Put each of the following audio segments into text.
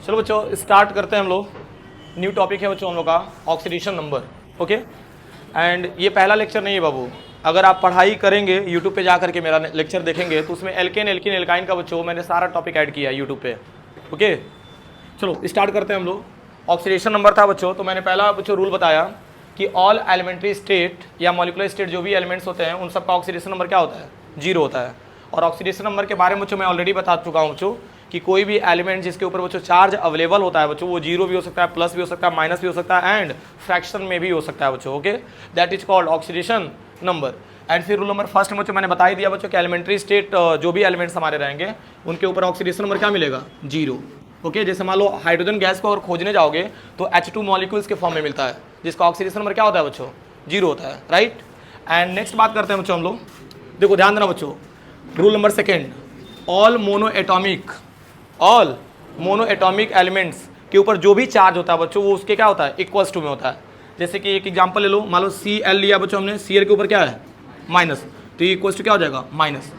चलो बच्चों स्टार्ट करते हैं हम लोग। न्यू टॉपिक है बच्चों हम लोग का ऑक्सीडेशन नंबर। ओके, एंड ये पहला लेक्चर नहीं है बाबू। अगर आप पढ़ाई करेंगे यूट्यूब पे जा करके मेरा लेक्चर देखेंगे तो उसमें एल्केन एल्किन एल्काइन का बच्चों मैंने सारा टॉपिक ऐड किया है यूट्यूब पे। ओके, चलो स्टार्ट करते हैं हम लोग। ऑक्सीडेशन नंबर था बच्चों, तो मैंने पहला बच्चों रूल बताया कि ऑल एलिमेंट्री स्टेट या मॉलिकुलर स्टेट जो भी एलिमेंट्स होते हैं उन सबका ऑक्सीडेशन नंबर क्या होता है? 0 होता है। और ऑक्सीडेशन नंबर के बारे में बच्चों मैं ऑलरेडी बता चुका हूँ बच्चों कि कोई भी एलिमेंट जिसके ऊपर बच्चों चार्ज अवेलेबल होता है बच्चों वो 0 भी हो सकता है, प्लस भी हो सकता है, माइनस भी हो सकता है एंड फ्रैक्शन में भी हो सकता है बच्चों। Okay, that is called oxidation number. And फिर रूल नंबर फर्स्ट में बच्चों मैंने बता ही दिया बच्चों कि एलिमेंट्री स्टेट जो भी एलिमेंट्स हमारे रहेंगे उनके ऊपर ऑक्सीडेशन नंबर क्या मिलेगा? 0। ओके, जैसे मान लो हाइड्रोजन गैस को अगर खोजने जाओगे तो H2 मॉलिक्यूल्स के फॉर्म में मिलता है जिसका ऑक्सीडेशन नंबर क्या होता है बच्चों? 0 होता है, राइट। एंड नेक्स्ट बात करते हैं बच्चों हम लोग। देखो ध्यान देना बच्चों, rule number second, all mono atomic elements के ऊपर जो भी चार्ज होता है बच्चों वो उसके क्या होता है? इक्वल्स टू में होता है। जैसे कि एक एग्जांपल ले लो, मान लो Cl लिया बच्चों हमने, Cl के ऊपर क्या है? माइनस, तो ये इक्वल्स टू क्या हो जाएगा? माइनस।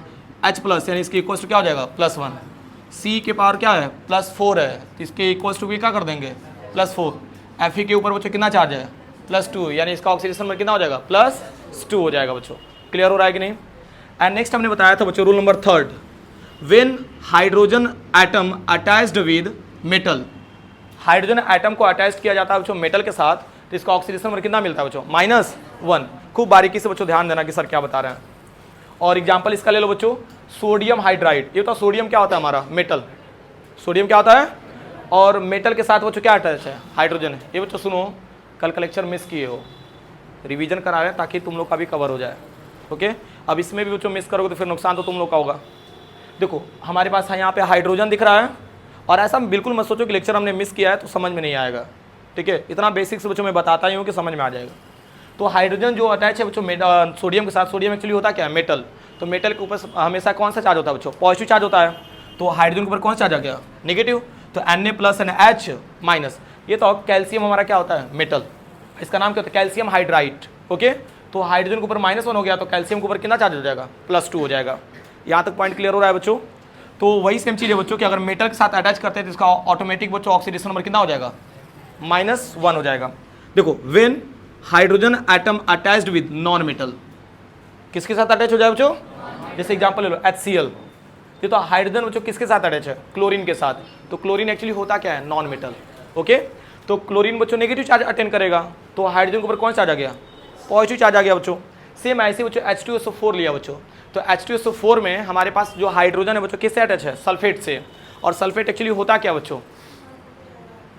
H प्लस यानी इसके इक्वल्स टू क्या हो जाएगा? +1। C के पावर क्या है? +4 है, तो इसके इक्वल्स टू भी क्या कर देंगे? +4। Fe के ऊपर बच्चों कितना चार्ज है? +2, यानी इसका ऑक्सीडेशन नंबर कितना हो जाएगा? +2 हो जाएगा बच्चों। क्लियर हो रहा है कि नहीं? एंड नेक्स्ट हमने बताया था बच्चों rule number third, when hydrogen atom attached with metal, hydrogen atom को अटैच किया जाता है बच्चों मेटल के साथ, तो इसका ऑक्सीडेशन नंबर कितना मिलता है बच्चों? -1। खूब बारीकी से बच्चों ध्यान देना कि सर क्या बता रहे हैं। और एग्जांपल इसका ले लो बच्चों, सोडियम हाइड्राइड। ये तो सोडियम क्या होता है हमारा? मेटल। सोडियम क्या होता है? और मेटल के साथ बच्चों क्या अटैच है? हाइड्रोजन है। ये बच्चों सुनो, कल का लेक्चर मिस किए हो, रिवीजन करा रहे हैं ताकि तुम लोग का भी कवर हो जाए। ओके, अब इसमें भी बच्चों मिस करोगे तो फिर नुकसान तो तुम लोग का होगा। देखो हमारे पास यहाँ पे हाइड्रोजन दिख रहा है, और ऐसा बिल्कुल मत सोचो कि लेक्चर हमने मिस किया है तो समझ में नहीं आएगा। ठीक है, इतना बेसिक्स बच्चों मैं बताता ही हूँ कि समझ में आ जाएगा। तो हाइड्रोजन जो अटैच है बच्चों सोडियम के साथ, सोडियम एक्चुअली होता क्या है? मेटल। तो मेटल के ऊपर हमेशा कौन सा चार्ज होता है बच्चों? पॉजिटिव चार्ज होता है। तो हाइड्रोजन के ऊपर कौन सा चार्ज आ गया? नेगेटिव। तो Na+NH-। ये तो कैल्शियम हमारा क्या होता है? मेटल। इसका नाम क्या होता है? Calcium hydride. ओके, तो हाइड्रोजन के ऊपर -1 हो गया तो कैल्शियम के ऊपर कितना चार्ज हो जाएगा? +2 हो जाएगा। यहाँ तक पॉइंट क्लियर हो रहा है बच्चों? तो वही सेम चीज़ है बच्चों कि अगर मेटल के साथ अटैच करते हैं तो इसका ऑटोमेटिक बच्चों ऑक्सीडेशन नंबर कितना हो जाएगा? -1 हो जाएगा। देखो when hydrogen atom attached with non metal, किसके साथ अटैच हो जाए बच्चों? जैसे एग्जांपल ले लो HCl। ये तो हाइड्रोजन बच्चों किसके साथ अटैच है? क्लोरीन के साथ। तो क्लोरीन एक्चुअली होता क्या है? Non metal. ओके, तो क्लोरीन बच्चों नेगेटिव चार्ज अटेंड करेगा, तो हाइड्रोजन के ऊपर कौन चार्ज आ गया? पॉजिटिव चार्ज आ गया बच्चों। सेम ऐसे बच्चों H2SO4 लिया बच्चों, तो H2SO4 में हमारे पास जो हाइड्रोजन है बच्चों किससे अटैच है? सल्फेट से। और सल्फेट एक्चुअली होता क्या बच्चों?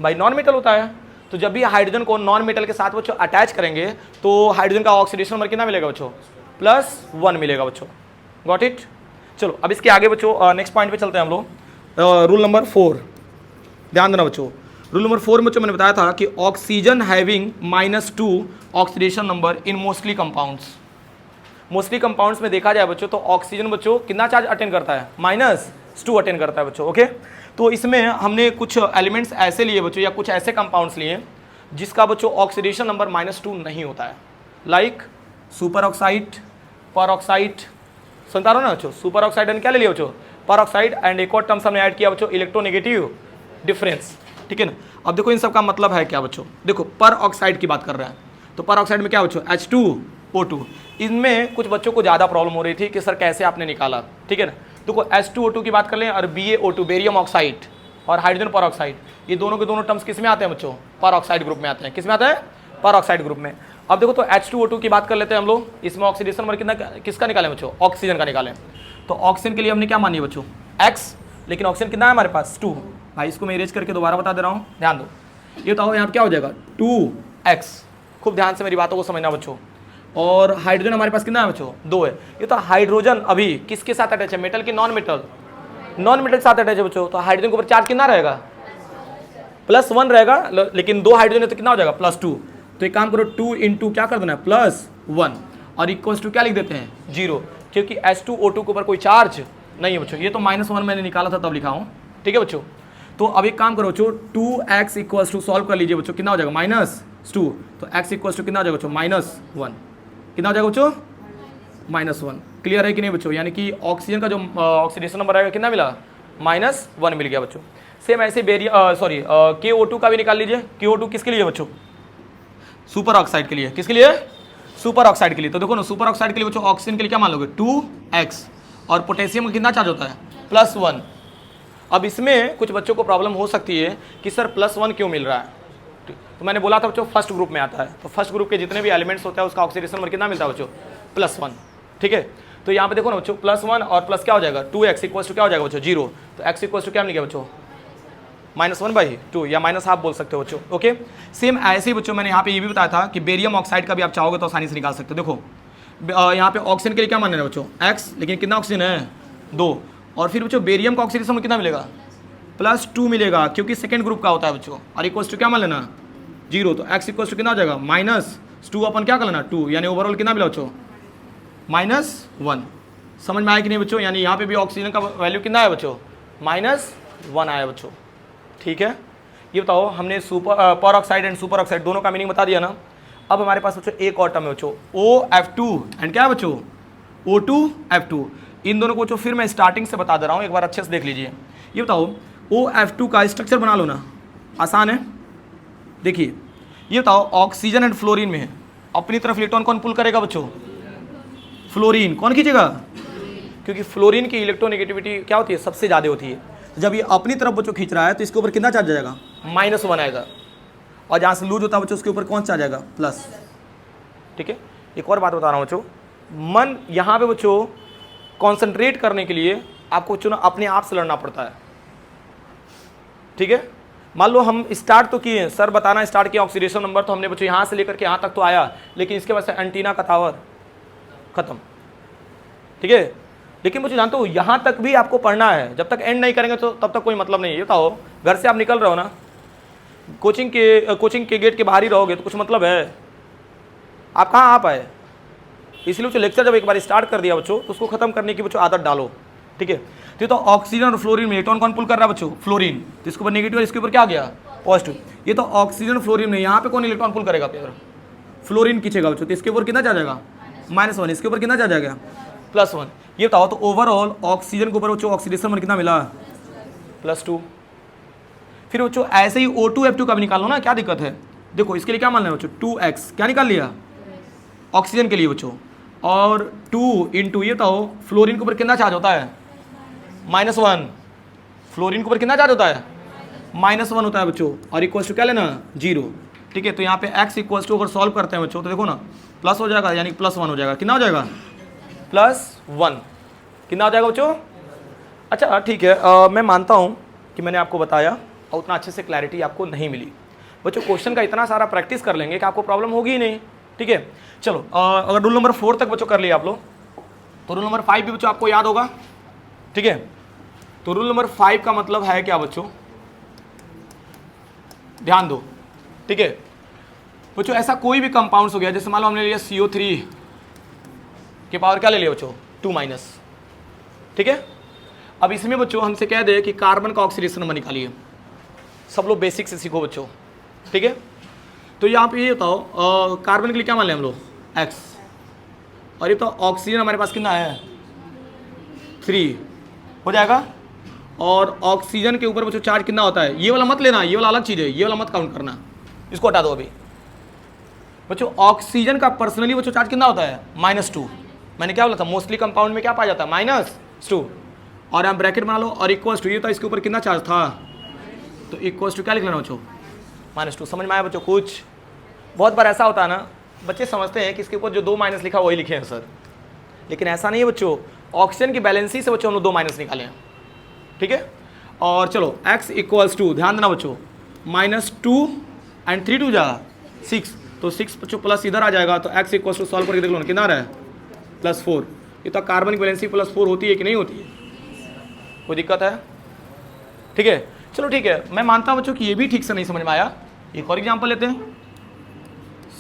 भाई नॉन मेटल होता है। तो जब भी हाइड्रोजन को नॉन मेटल के साथ बच्चों अटैच करेंगे तो हाइड्रोजन का ऑक्सीडेशन नंबर कितना मिलेगा बच्चों? +1 मिलेगा बच्चों। Got it? चलो अब इसके आगे बच्चों नेक्स्ट पॉइंट पे चलते हैं हम लोग। रूल नंबर 4, ध्यान देना बच्चों। रूल नंबर 4 में बच्चों मैंने बताया था कि oxygen having -2 oxidation number in mostly compounds. Mostly compounds में देखा जाए बच्चों तो ऑक्सीजन बच्चों कितना चार्ज अटेंड करता है? -2 अटेंड करता है बच्चों। ओके, तो इसमें हमने कुछ एलिमेंट्स ऐसे लिए बच्चों या कुछ ऐसे कंपाउंड्स लिए जिसका बच्चों ऑक्सीडेशन नंबर -2 नहीं होता है, लाइक सुपर ऑक्साइड, पर ऑक्साइड। सुनता रहो ना बच्चों, सुपर ऑक्साइड एंड क्या ले लिया बच्चों? पर ऑक्साइड। एंड एक और टर्म्स हमने ऐड किया बच्चों, इलेक्ट्रोनेगेटिव डिफरेंस। ठीक है ना? अब देखो इन सब का मतलब है क्या बच्चों? देखो पर ऑक्साइड की बात कर रहे हैं, तो पर ऑक्साइड में क्या बच्चों? H2O2। इनमें कुछ बच्चों को ज़्यादा प्रॉब्लम हो रही थी कि सर कैसे आपने निकाला। ठीक है ना? देखो H2O2 की बात कर लें और BaO2 बेरियम ऑक्साइड और हाइड्रोजन पर ऑक्साइड, ये दोनों के दोनों टर्म्स किस में आते हैं बच्चों? पर ऑक्साइड ग्रुप में आते हैं। किस में आते हैं? पर ऑक्साइड ग्रुप में। अब देखो तो H2O2 की बात कर लेते हैं हम लोग। इसमें ऑक्सीडेशन नंबर कितना किसका निकालें बच्चों? ऑक्सीजन का निकालें। तो ऑक्सीजन के लिए हमने क्या मानी बच्चों? X, लेकिन ऑक्सीजन कितना है हमारे पास? 2। भाई इसको मैं इरेज करके दोबारा बता दे रहा हूँ, ध्यान दो। ये बताओ यहाँ क्या हो जाएगा? 2X। खूब ध्यान से मेरी बातों को समझना बच्चों। और हाइड्रोजन हमारे पास कितना है बच्चों? 2 है। ये तो हाइड्रोजन अभी किसके साथ अटैच है? मेटल की नॉन मेटल? नॉन मेटल के साथ अटैच है बच्चों। तो हाइड्रोजन के ऊपर चार्ज कितना रहेगा? +1 रहेगा, लेकिन 2 हाइड्रोजन है तो कितना हो जाएगा? +2। तो एक काम करो, 2 × क्या कर देना है? +1 और इक्वल्स टू क्या लिख देते हैं? 0, क्योंकि H2O2 के ऊपर कोई चार्ज नहीं है बच्चों। ये तो -1 मैंने निकाला था तब लिखा हूँ। ठीक है बच्चों? तो अब एक काम करो बच्चों, 2x इक्वल्स टू सॉल्व कर लीजिए बच्चों, कितना हो जाएगा? -2। तो x इक्वल्स टू कितना हो जाएगा बच्चों? -1। कितना हो जाएगा बच्चों? -1। क्लियर है कि नहीं बच्चों? यानी कि ऑक्सीजन का जो ऑक्सीडेशन नंबर आएगा कितना मिला? -1 मिल गया बच्चों। सेम ऐसे KO2 का भी निकाल लीजिए। KO2 किसके लिए बच्चों? सुपर ऑक्साइड के लिए। किसके लिए? सुपर ऑक्साइड के लिए। तो देखो ना, सुपर ऑक्साइड के लिए बच्चों ऑक्सीजन के लिए क्या मान लोगे? 2x, और पोटेशियम का कितना चार्ज होता है? +1। अब इसमें कुछ बच्चों को प्रॉब्लम हो सकती है कि सर +1 क्यों मिल रहा है? तो मैंने बोला था बच्चों फर्स्ट ग्रुप में आता है, तो फर्स्ट ग्रुप के जितने भी एलिमेंट्स होते हैं उसका ऑक्सीडेशन नंबर कितना मिलता है बच्चों? +1। ठीक है, तो यहाँ पे देखो ना बच्चों, +1 और प्लस क्या हो जाएगा? 2x इक्वल टू क्या हो जाएगा बच्चों? 0। तो x इक्वल टू क्या मिल गया बच्चों? -1/2 या -1/2 बोल सकते हो बच्चों। ओके, सेम ऐसे ही बच्चों मैंने यहाँ पे ये भी बताया था कि बेरियम ऑक्साइड का भी आप चाहोगे तो आसानी से निकाल सकते हो। देखो यहाँ पे ऑक्सीजन के लिए क्या मान रहे बच्चों? x, लेकिन कितना ऑक्सीजन है? 2। और फिर बच्चों बेरियम का ऑक्सीडेशन कितना मिलेगा? +2 मिलेगा, क्योंकि सेकेंड ग्रुप का होता है बच्चों। और इक्वल टू क्या मान लेना? 0। तो x इक्वल टू कितना हो जाएगा? -2 अपन क्या कर लेना? 2, यानी ओवरऑल कितना मिला बच्चों? -1। समझ में आया कि नहीं बच्चों? यानी यहाँ पे भी ऑक्सीजन का वैल्यू कितना है बच्चों? -1 आया बच्चों। ठीक है, ये बताओ हमने पर ऑक्साइड एंड सुपर ऑक्साइड दोनों का मीनिंग बता दिया ना। अब हमारे पास बच्चों एक और टर्म है बच्चों, OF2 एंड क्या है बच्चों? O2F2। इन दोनों को बच्चों फिर मैं स्टार्टिंग से बता दे रहा हूँ, एक बार अच्छे से देख लीजिए। ये बताओ OF2 का स्ट्रक्चर बना लो ना, आसान है। देखिए ये बताओ ऑक्सीजन एंड फ्लोरीन में अपनी तरफ इलेक्ट्रॉन कौन पुल करेगा बच्चों? फ्लोरीन। कौन खींचेगा? क्योंकि फ्लोरीन की इलेक्ट्रोनेगेटिविटी क्या होती है? सबसे ज़्यादा होती है। जब ये अपनी तरफ बच्चों खींच रहा है तो इसके ऊपर कितना चार्ज जाएगा? -1 आएगा। और जहाँ से लूज होता है बच्चों उसके ऊपर कौन चार्ज आएगा? प्लस। ठीक है, एक और बात बता रहा हूँ बच्चों, मन यहाँ पे बच्चों कॉन्सेंट्रेट करने के लिए आपको बच्चों ना अपने आप से लड़ना पड़ता है। ठीक है, मान लो हम स्टार्ट तो किए, सर बताना स्टार्ट किया, ऑक्सीडेशन नंबर तो हमने बच्चों यहाँ से लेकर के यहाँ तक तो आया, लेकिन इसके बाद से एंटीना का टावर खत्म। ठीक है, लेकिन मुझे जानते हो यहाँ तक भी आपको पढ़ना है, जब तक एंड नहीं करेंगे तो तब तक कोई मतलब नहीं है। बताओ घर से आप निकल रहे हो ना, कोचिंग के गेट के बाहर ही रहोगे तो कुछ मतलब है? आप कहाँ आ पाए? इसलिए बच्चों लेक्चर जब एक बार स्टार्ट कर दिया बच्चों तो उसको खत्म करने की बच्चों आदत डालो। ठीक है, तो ऑक्सीजन और फ्लोरीन में इलेक्ट्रॉन कौन पुल कर रहा है बच्चों? फ्लोरीन। तो इसके ऊपर नेगेटिव और इसके ऊपर क्या आ गया? पॉजिटिव। ये तो ऑक्सीजन फ्लोरीन में यहाँ पे कौन इलेक्ट्रॉन पुल करेगा? फ्लोरीन खींचेगा बच्चों। तो इसके ऊपर कितना चार्ज आएगा? -1। इसके ऊपर कितना चार्ज आ गया? +1। ये बताओ तो ओवरऑल ऑक्सीजन के ऊपर बच्चों ऑक्सीडेशन नंबर कितना मिला? +2। फिर बच्चों ऐसे ही O2F2 का भी निकाल लो ना, क्या दिक्कत है? देखो इसके लिए क्या मान लेना बच्चों? 2x। क्या निकाल लिया? ऑक्सीजन के लिए बच्चों। और 2 इंटू ये बताओ फ्लोरीन के ऊपर कितना चार्ज होता है? -1। फ्लोरीन के ऊपर कितना चार्ज होता है? -1 होता है बच्चों। और इक्वल्स टू क्या लेना? 0। ठीक है, तो यहाँ पे x इक्वल्स टू अगर सॉल्व करते हैं बच्चों तो देखो ना प्लस हो जाएगा, यानी +1 हो जाएगा। कितना हो जाएगा? +1। कितना हो जाएगा बच्चों? अच्छा ठीक है, मैं मानता हूँ कि मैंने आपको बताया और उतना अच्छे से क्लैरिटी आपको नहीं मिली। बच्चों क्वेश्चन का इतना सारा प्रैक्टिस कर लेंगे कि आपको प्रॉब्लम होगी ही नहीं। ठीक है, चलो अगर रूल नंबर 4 तक बच्चों कर लिया आप लोग तो रूल नंबर 5 भी बच्चों आपको याद होगा। ठीक है, तो रूल नंबर 5 का मतलब है क्या बच्चों? ध्यान दो। ठीक है बच्चों, ऐसा कोई भी कंपाउंड्स हो गया, जैसे मान लो हमने लिया CO3 के पावर क्या ले लिया बच्चों? 2-। ठीक है, अब इसमें बच्चों हमसे कह दे कि कार्बन का ऑक्सीडेशन नंबर निकालिए। सब लोग बेसिक से सीखो बच्चों। ठीक है, तो यहाँ पे ये बताओ कार्बन के लिए क्या मान लें हम लोग? x। और ये तो ऑक्सीजन हमारे पास कितना है? 3 हो जाएगा। और ऑक्सीजन के ऊपर बच्चों चार्ज कितना होता है? ये वाला मत लेना, ये वाला अलग चीज़ है, ये वाला मत काउंट करना, इसको हटा दो अभी। बच्चों ऑक्सीजन का पर्सनली बच्चों चार्ज कितना होता है? -2। मैंने क्या बोला था? मोस्टली कंपाउंड में क्या पाया जाता है? -2। और आप ब्रैकेट बना लो और इक्वल्स टू, ये था इसके ऊपर कितना चार्ज था? तो इक्वल्स टू क्या लिख लेना बच्चों? -2। समझ में आया बच्चों? कुछ बहुत बार ऐसा होता है ना, बच्चे समझते हैं कि इसके ऊपर जो 2 माइनस लिखा वही लिखे हैं सर, लेकिन ऐसा नहीं है बच्चों। ऑक्सीजन की बैलेंसी से बच्चों हम लोग 2 माइनस निकाले हैं। ठीक है, और चलो x इक्वल्स टू, ध्यान देना बच्चों, -2 एंड 3 2 जा 6, तो 6 बच्चों प्लस इधर आ जाएगा, तो x इक्वल्स टू सॉल्व करके देख लो ना कितना आ रहा है? +4। ये तो कार्बन की बैलेंसी +4 होती है कि नहीं होती है? कोई दिक्कत है? ठीक है, चलो ठीक है, मैं मानता हूं बच्चों कि ये भी ठीक से नहीं समझ में आया। एक और एग्जांपल लेते हैं,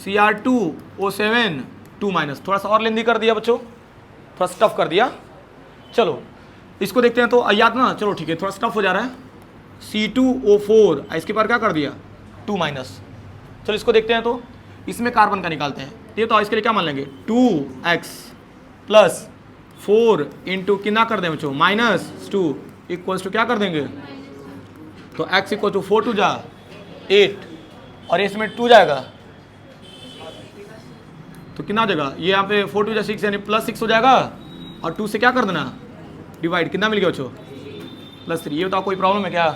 Cr2O7 2-। थोड़ा सा और लेंदी कर दिया बच्चों, थोड़ा स्टफ कर दिया। चलो इसको देखते हैं, तो याद ना, चलो ठीक है, थोड़ा स्टफ हो जा रहा है। C2O4 इसके पर क्या कर दिया? 2-। चलो इसको देखते हैं, तो इसमें कार्बन का निकालते हैं। ये तो इसके लिए क्या मान लेंगे? 2x + 4 इंटू कितना कर दें बच्चों? -2 इक्वल्स टू क्या कर देंगे, तो x इक्वल टू 4 2 जा 8 और इसमें 2 जाएगा तो कितना हो जाएगा, ये यहाँ पे 4 2 जा 6 यानी +6 हो जाएगा और 2 से क्या कर देना डिवाइड, कितना मिल गया बच्चों +3। ये बताओ कोई प्रॉब्लम है क्या,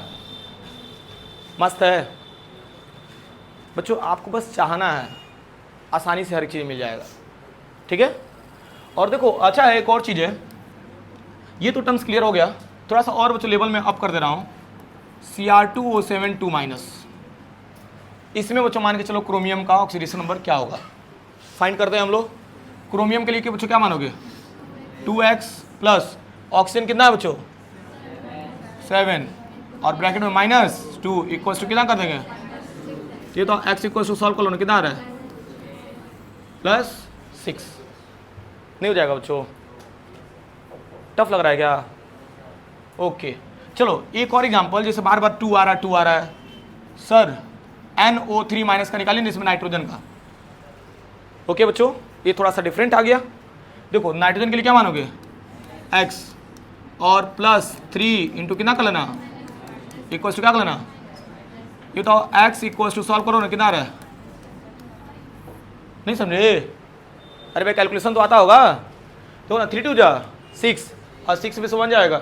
मस्त है बच्चों, आपको बस चाहना है, आसानी से हर चीज़ मिल जाएगा, ठीक है। और देखो अच्छा है एक और चीज़ है, ये तो टर्म्स क्लियर हो गया, थोड़ा सा और बच्चों लेवल में अप कर दे रहा हूँ, Cr2O7 2-, इसमें बच्चों मान के चलो क्रोमियम का ऑक्सीडेशन नंबर क्या होगा, फाइंड करते हैं हम लोग। क्रोमियम के लिए कि बच्चों क्या मानोगे 2x प्लस ऑक्सीजन कितना है बच्चों 7 और ब्रैकेट में -2 इक्वल्स टू कितना कर देंगे, ये तो x इक्वल्स टू सॉल्व कर लो ना, कितना आ रहा है +6, नहीं हो जाएगा बच्चों, टफ लग रहा है क्या, ओके। चलो एक और एग्जांपल, जैसे बार बार 2 आ रहा है सर, NO3 माइनस का निकालिए इसमें नाइट्रोजन का, ओके बच्चों, ये थोड़ा सा डिफरेंट आ गया। देखो नाइट्रोजन के लिए क्या मानोगे x और +3 इंटू कितना कर लेना इक्वल्स टू क्या कर लेना, ये तो x इक्वल्स टू सॉल्व करो ना, कितना आ रहा है, नहीं समझे, अरे भाई कैलकुलेशन तो आता होगा, तो ना 3 2 जा 6 और 6 में से 1 जाएगा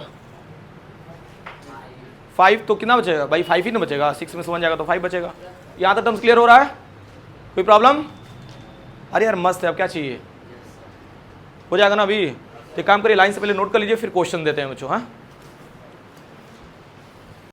5, तो कितना बचेगा भाई 5 ही ना बचेगा, 6 में से 1 जाएगा तो 5 बचेगा। यहाँ तक टर्म्स क्लियर हो रहा है, कोई प्रॉब्लम, अरे यार मस्त है, अब क्या चाहिए, हो जाएगा ना अभी। तो काम करिए, लाइन से पहले नोट कर लीजिए फिर क्वेश्चन देते हैं बच्चों, हाँ।